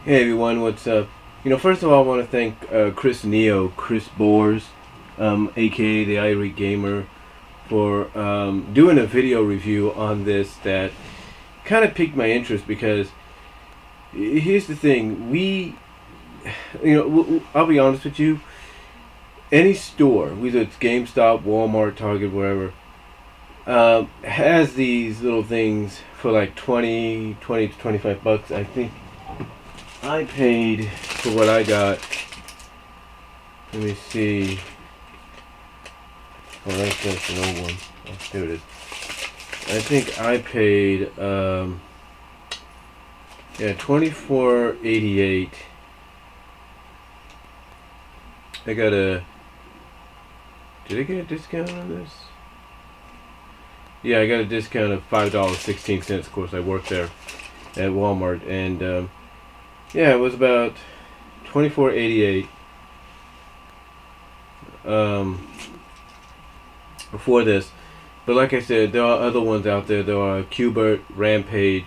Hey everyone, what's up? First of all, I want to thank Chris Bores, aka the Irie Gamer, for doing a video review on this that kind of piqued my interest because here's the thing: I'll be honest with you, any store, whether it's GameStop, Walmart, Target, wherever, has these little things for like 20 to $25. I think I paid for what I got. Let me see. Oh, that's an old one. Oh, there it is. I think I paid, $24.88. I got a. Did I get a discount on this? Yeah, I got a discount of $5.16. Of course, I worked there at Walmart, and yeah, it was about $24.88 before this. But like I said, there are other ones out there. There are Qbert, Rampage,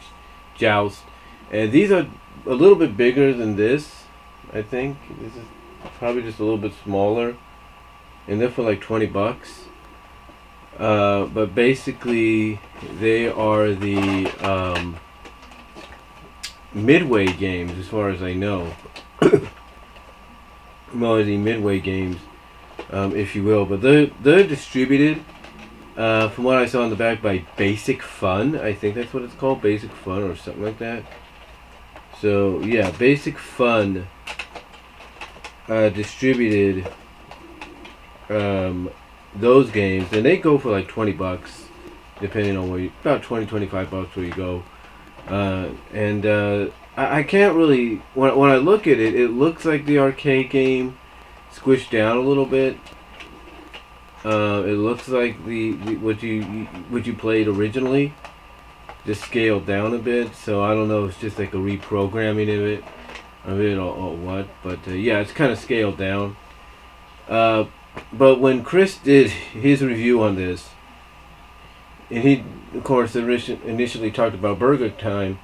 Joust, and these are a little bit bigger than this. I think this is probably just a little bit smaller, and they're for like $20. But basically, they are the Midway games, as far as I know. Well, the Midway games, if you will. But they're distributed, from what I saw in the back, by Basic Fun. I think that's what it's called, Basic Fun or something like that. So yeah, Basic Fun distributed those games, and they go for like $20, depending on where you, about $25 where you go. I can't really, when I look at it, it looks like the arcade game squished down a little bit. It looks like the what you played originally just scaled down a bit. So I don't know if it's just like a reprogramming of it or what. But yeah, it's kind of scaled down. But when Chris did his review on this, and he, of course, initially talked about BurgerTime,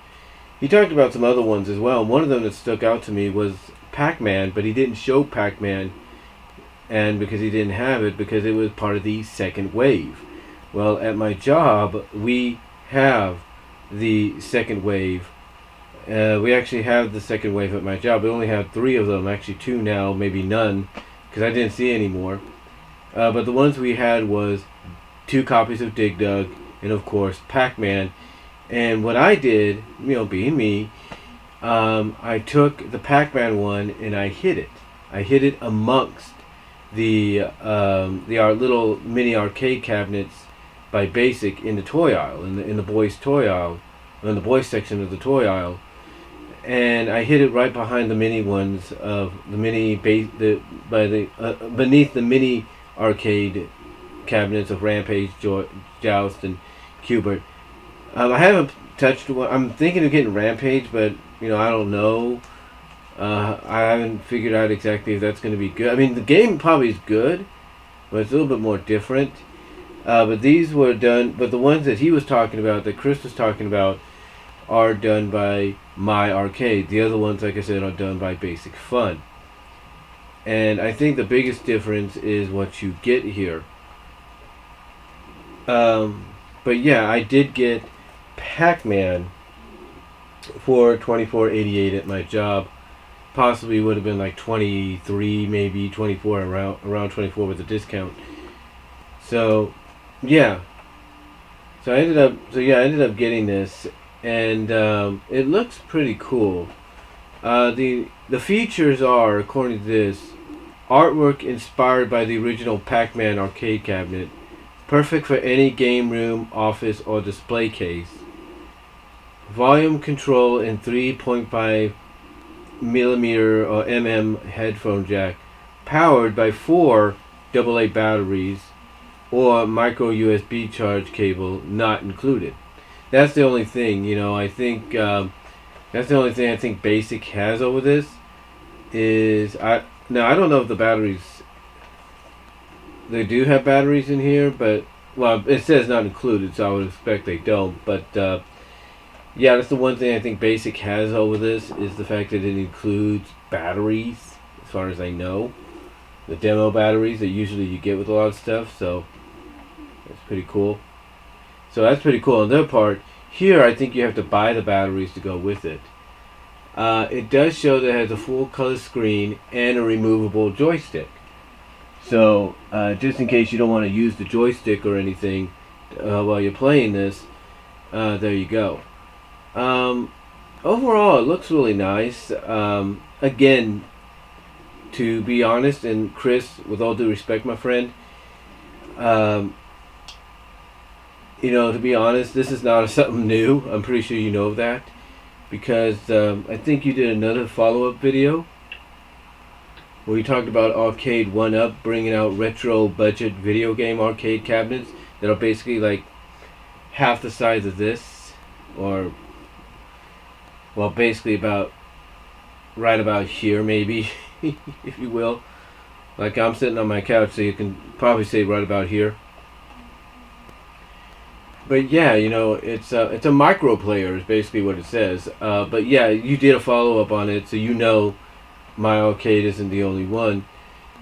he talked about some other ones as well. One of them that stuck out to me was Pac-Man, but he didn't show Pac-Man, and because he didn't have it, because it was part of the second wave. Well, at my job, we have the second wave. We actually have the second wave at my job. We only have 3 of them, actually 2 now, maybe none, because I didn't see any more. But the ones we had was 2 copies of Dig Dug, and of course Pac-Man. And what I did, being me, I took the Pac-Man one and I hid it. I hid it amongst the our little mini arcade cabinets by Basic in the toy aisle, in the boys' toy aisle, in the boys section of the toy aisle. And I hid it right behind the mini ones of the mini beneath the mini arcade cabinets of Rampage, Joust, and Qbert. I haven't touched one. I'm thinking of getting Rampage, but I don't know. I haven't figured out exactly if that's going to be good. I mean, the game probably is good, but it's a little bit more different. But these were done. But the ones that he was talking about, that Chris was talking about, are done by MyArcade. The other ones, like I said, are done by Basic Fun. And I think the biggest difference is what you get here. But yeah, I did get Pac-Man for $24.88 at my job. Possibly would have been like 23, maybe 24, around 24 with a discount. So yeah. So I ended up getting this, and it looks pretty cool. The features are, according to this, artwork inspired by the original Pac-Man arcade cabinet, perfect for any game room, office, or display case. Volume control and 3.5 millimeter or headphone jack, powered by 4 AA batteries, or micro USB charge cable not included. That's the only thing, I think that's the only thing I think Basic has over this. I don't know if the batteries, they do have batteries in here, but well, it says not included, so I would expect they don't. But Yeah, that's the one thing I think Basic has over this is the fact that it includes batteries, as far as I know. The demo batteries that usually you get with a lot of stuff, so that's pretty cool. So that's pretty cool on their part. Here, I think you have to buy the batteries to go with it. It does show that it has a full color screen and a removable joystick. So, just in case you don't want to use the joystick or anything while you're playing this, there you go. Um, Overall, it looks really nice. Again, to be honest, and Chris, with all due respect, my friend, um, to be honest, this is not something new. I'm pretty sure you know that because I think you did another follow-up video where you talked about Arcade 1-Up bringing out retro budget video game arcade cabinets that are basically like half the size of this, or well, basically right about here, maybe, if you will. Like I'm sitting on my couch, so you can probably say right about here. But yeah, it's a micro player is basically what it says. But yeah, you did a follow up on it, so MyArcade isn't the only one.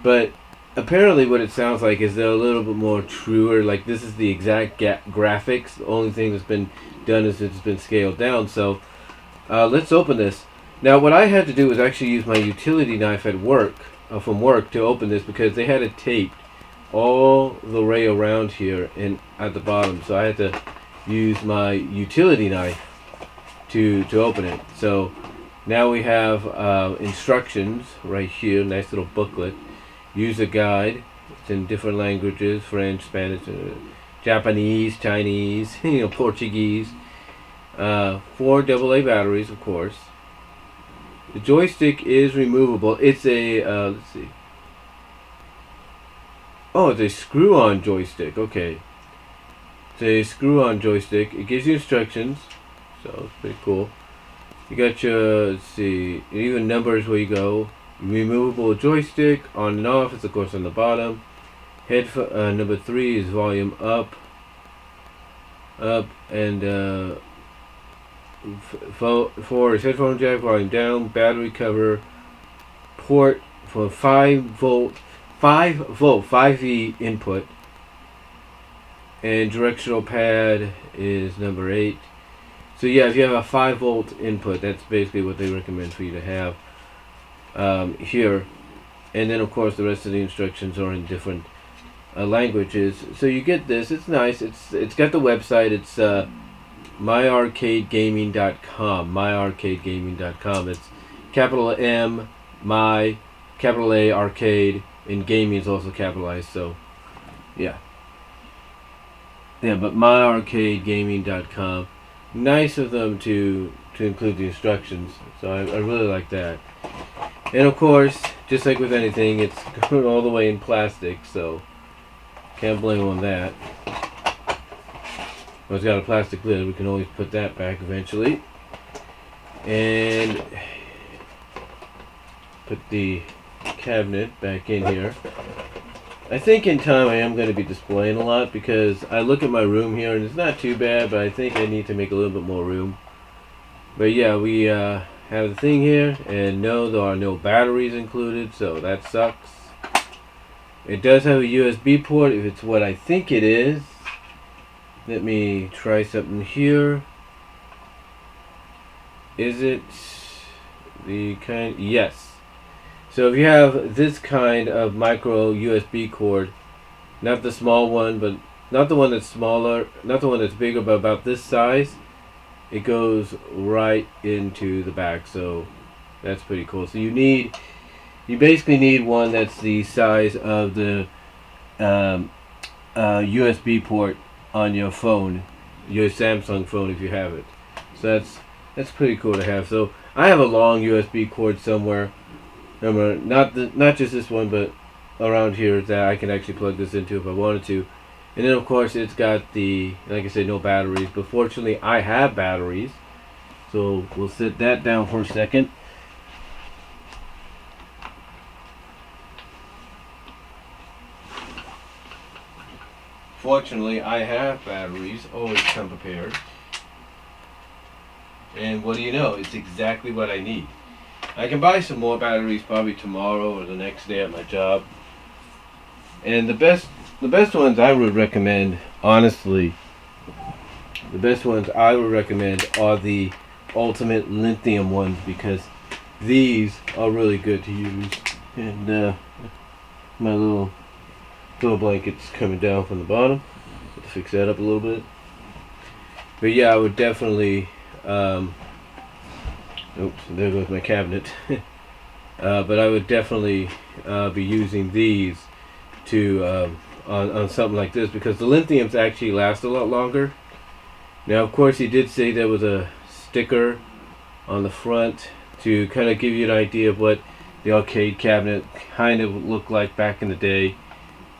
But apparently, what it sounds like is they're a little bit more truer. Like this is the exact graphics. The only thing that's been done is it's been scaled down. So let's open this. Now, what I had to do was actually use my utility knife at work, from work, to open this because they had it taped all the way around here and at the bottom. So I had to use my utility knife to open it. So now we have instructions right here, nice little booklet. User guide. It's in different languages: French, Spanish, Japanese, Chinese, Portuguese. 4 AA batteries, of course. The joystick is removable. It's a let's see. Oh, it's a screw-on joystick. Okay, it's a screw-on joystick. It gives you instructions, so it's pretty cool. You got your, let's see, it even numbers where you go. Removable joystick, on and off. It's of course on the bottom. Number 3 is volume up, and 4 is headphone jack, volume down. Battery cover, port for 5V 5V input, and directional pad is number 8. So yeah, if you have a 5V input, that's basically what they recommend for you to have here. And then of course the rest of the instructions are in different languages. So you get this. It's nice. It's got the website. It's MyArcadeGaming.com. MyArcadeGaming.com. It's capital M, my, capital A, arcade, and gaming is also capitalized. So yeah, but MyArcadeGaming.com. Nice of them to include the instructions. So I really like that. And of course, just like with anything, it's going all the way in plastic. So can't blame them on that. Well, it's got a plastic lid. We can always put that back eventually. And put the cabinet back in here. I think in time I am going to be displaying a lot because I look at my room here and it's not too bad, but I think I need to make a little bit more room. But yeah, we have the thing here, and no, there are no batteries included, so that sucks. It does have a USB port if it's what I think it is. Let me try something here. Is it the kind? Yes. So if you have this kind of micro USB cord, not the small one, but not the one that's smaller, not the one that's bigger, but about this size, it goes right into the back. So that's pretty cool. So you basically need one that's the size of the USB port on your phone, your Samsung phone if you have it. So that's pretty cool to have. So I have a long USB cord somewhere. Not just this one, but around here that I can actually plug this into if I wanted to. And then of course it's got the, like I said, no batteries. But fortunately I have batteries. So we'll sit that down for a second. Fortunately I have batteries. Always come prepared. And what do you know? It's exactly what I need. I can buy some more batteries probably tomorrow or the next day at my job. And the best ones I would recommend, honestly, the best ones I would recommend are the ultimate lithium ones, because these are really good to use. And my little blanket's coming down from the bottom. Let's fix that up a little bit. But yeah, I would definitely. Oops, there goes my cabinet. But I would definitely be using these to on something like this, because the lithiums actually last a lot longer. Now, of course, he did say there was a sticker on the front to kind of give you an idea of what the arcade cabinet kind of looked like back in the day.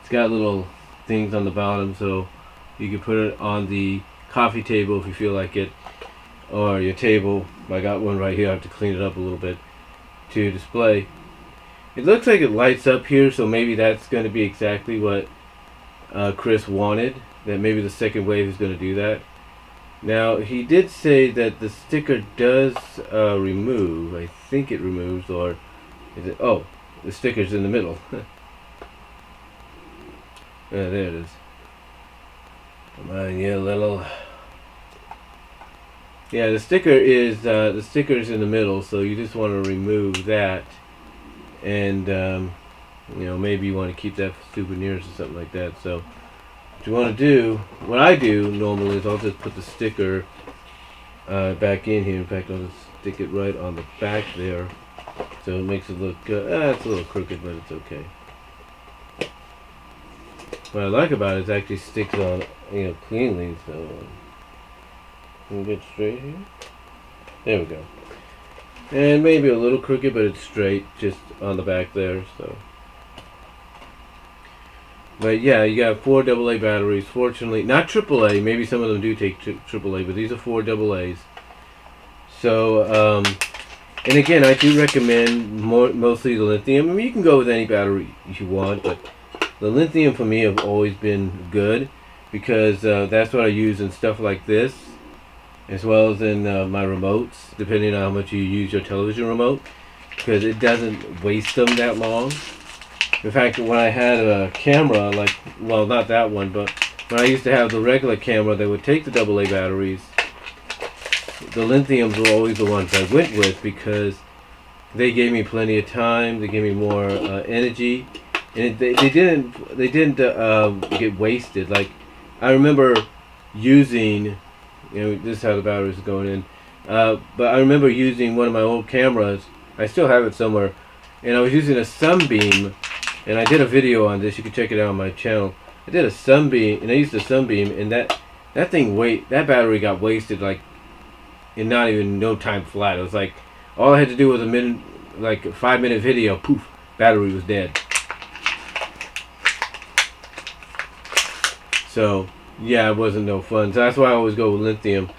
It's got little things on the bottom, so you can put it on the coffee table if you feel like it, or your table. I got one right here. I have to clean it up a little bit to display. It looks like it lights up here, so maybe that's going to be exactly what Chris wanted, that maybe the second wave is going to do that. Now, he did say that the sticker does remove. I think it removes, or is it? Oh, the sticker's in the middle. Yeah, there it is. Come on, you little. Yeah, the sticker's in the middle, so you just want to remove that, and you know, maybe you want to keep that for souvenirs or something like that. So what you want to do, what I do normally, is I'll just put the sticker back in here. In fact, I'll just stick it right on the back there, so it makes it look it's a little crooked, but it's okay. What I like about it is it actually sticks on, you know, cleanly. So can we get straight here? There we go. And maybe a little crooked, but it's straight just on the back there. So, but yeah, you got 4 AA batteries. Fortunately, not AAA. Maybe some of them do take AAA, but these are 4 AA's. So, and again, I do recommend mostly the lithium. I mean, you can go with any battery if you want, but the lithium for me have always been good, because that's what I use in stuff like this, as well as in my remotes, depending on how much you use your television remote, because it doesn't waste them that long. In fact, when I had a camera, like, well, not that one, but when I used to have the regular camera that would take the AA batteries, the lithiums were always the ones I went with, because they gave me plenty of time, they gave me more energy, and they didn't get wasted. Like, I remember using, you know, this is how the batteries are going in, but I remember using one of my old cameras. I still have it somewhere, and I was using a sunbeam, and I did a video on this. You can check it out on my channel. I did a sunbeam, and I used a sunbeam, and that battery got wasted like in not even no time flat. It was like all I had to do was a 5-minute video. Poof, battery was dead. So yeah, it wasn't no fun. So that's why I always go with lithium.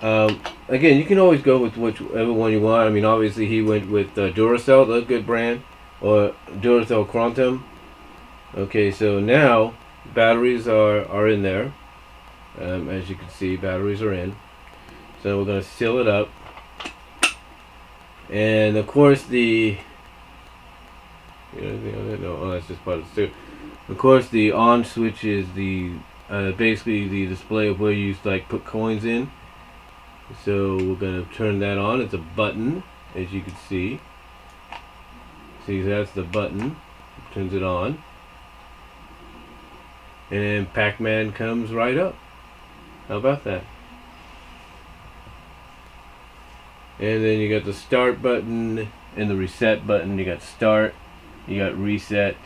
Again, you can always go with whichever one you want. I mean, obviously he went with Duracell, a good brand, or Duracell Quantum. Okay, so now batteries are in there. As you can see, batteries are in. So we're going to seal it up. And of course the... No, that's just part of the sticker. Of course, the on switch is the basically the display of where you used to like put coins in. So we're gonna turn that on. It's a button, as you can see. See, that's the button. Turns it on, and Pac-Man comes right up. How about that? And then you got the start button and the reset button. You got start, you got reset.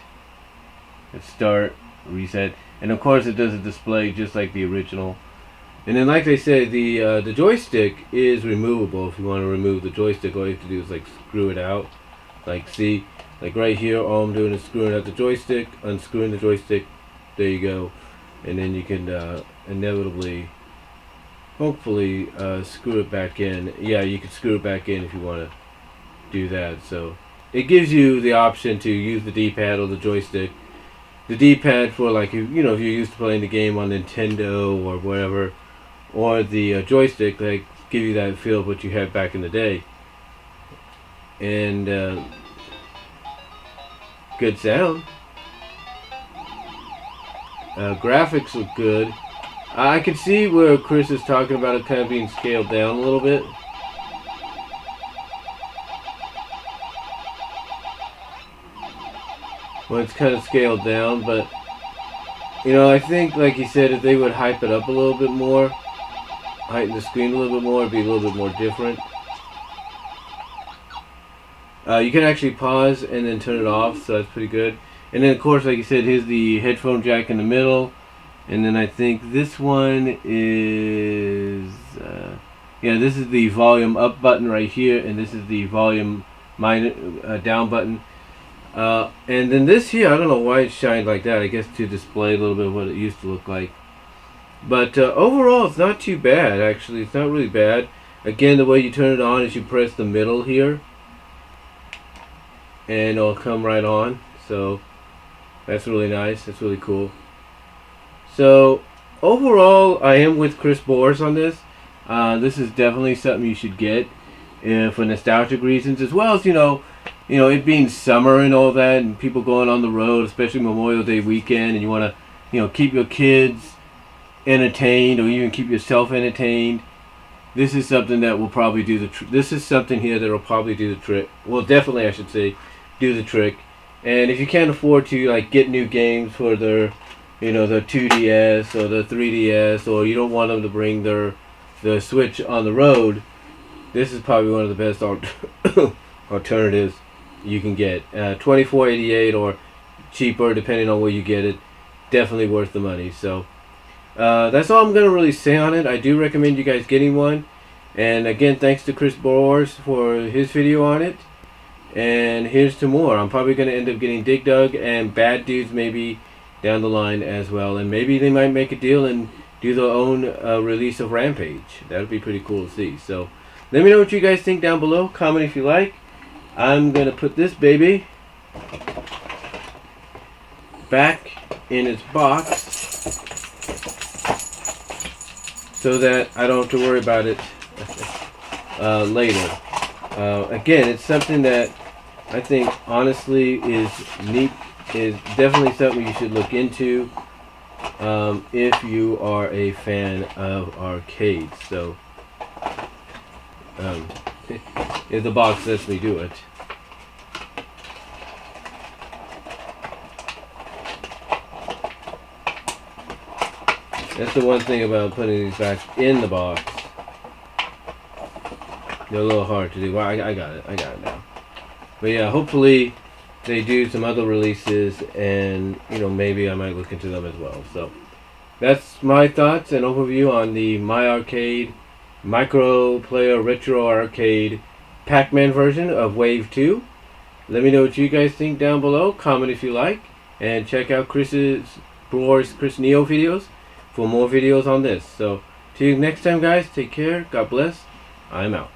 Start, reset, and of course it does a display just like the original. And then, like they said, the joystick is removable. If you want to remove the joystick, all you have to do is like screw it out. Like, see, like right here, all I'm doing is screwing out the joystick, unscrewing the joystick. There you go, and then you can inevitably, hopefully, screw it back in. Yeah, you can screw it back in if you want to do that. So it gives you the option to use the D-pad or the joystick. The D-pad for, like, if you're used to playing the game on Nintendo or whatever, or the joystick, like give you that feel of what you had back in the day. And good sound. Graphics look good. I can see where Chris is talking about it kind of being scaled down a little bit. Well, it's kind of scaled down, but you know, I think, like he said, if they would hype it up a little bit more, heighten the screen a little bit more, it'd be a little bit more different. You can actually pause and then turn it off, so that's pretty good. And then, of course, like you said, here's the headphone jack in the middle. And then I think this one is... yeah, this is the volume up button right here, and this is the volume down button. And then this here, I don't know why it's shined like that. I guess to display a little bit of what it used to look like. But overall, it's not too bad, actually. It's not really bad. Again, the way you turn it on is you press the middle here, and it'll come right on. So that's really nice. That's really cool. So overall, I am with Chris Boris on this. This is definitely something you should get for nostalgic reasons, as well as you know, it being summer and all that, and people going on the road, especially Memorial Day weekend, and you want to, keep your kids entertained, or even keep yourself entertained. This is something that will probably do the trick. This is something here that will probably do the trick. Well, definitely, I should say, do the trick. And if you can't afford to get new games for their, the 2DS or the 3DS, or you don't want them to bring the Switch on the road, this is probably one of the best alternatives you can get. $24.88 or cheaper, depending on where you get it. Definitely worth the money. So that's all I'm going to really say on it. I do recommend you guys getting one. And again, thanks to Chris Boris for his video on it. And here's to more. I'm probably going to end up getting Dig Dug and Bad Dudes maybe down the line as well. And maybe they might make a deal and do their own release of Rampage. That would be pretty cool to see. So let me know what you guys think down below. Comment if you like. I'm going to put this baby back in its box so that I don't have to worry about it later. Again, it's something that I think honestly is neat, is definitely something you should look into if you are a fan of arcades. So if the box lets me do it. That's the one thing about putting these back in the box. They're a little hard to do. Well, I got it. I got it now. But yeah, hopefully they do some other releases, and maybe I might look into them as well. So that's my thoughts and overview on the MyArcade Micro Player Retro Arcade Pac-Man version of Wave 2. Let me know what you guys think down below. Comment if you like, and check out Chris Neo videos for more videos on this. So till next time, guys, take care. God bless. I'm out.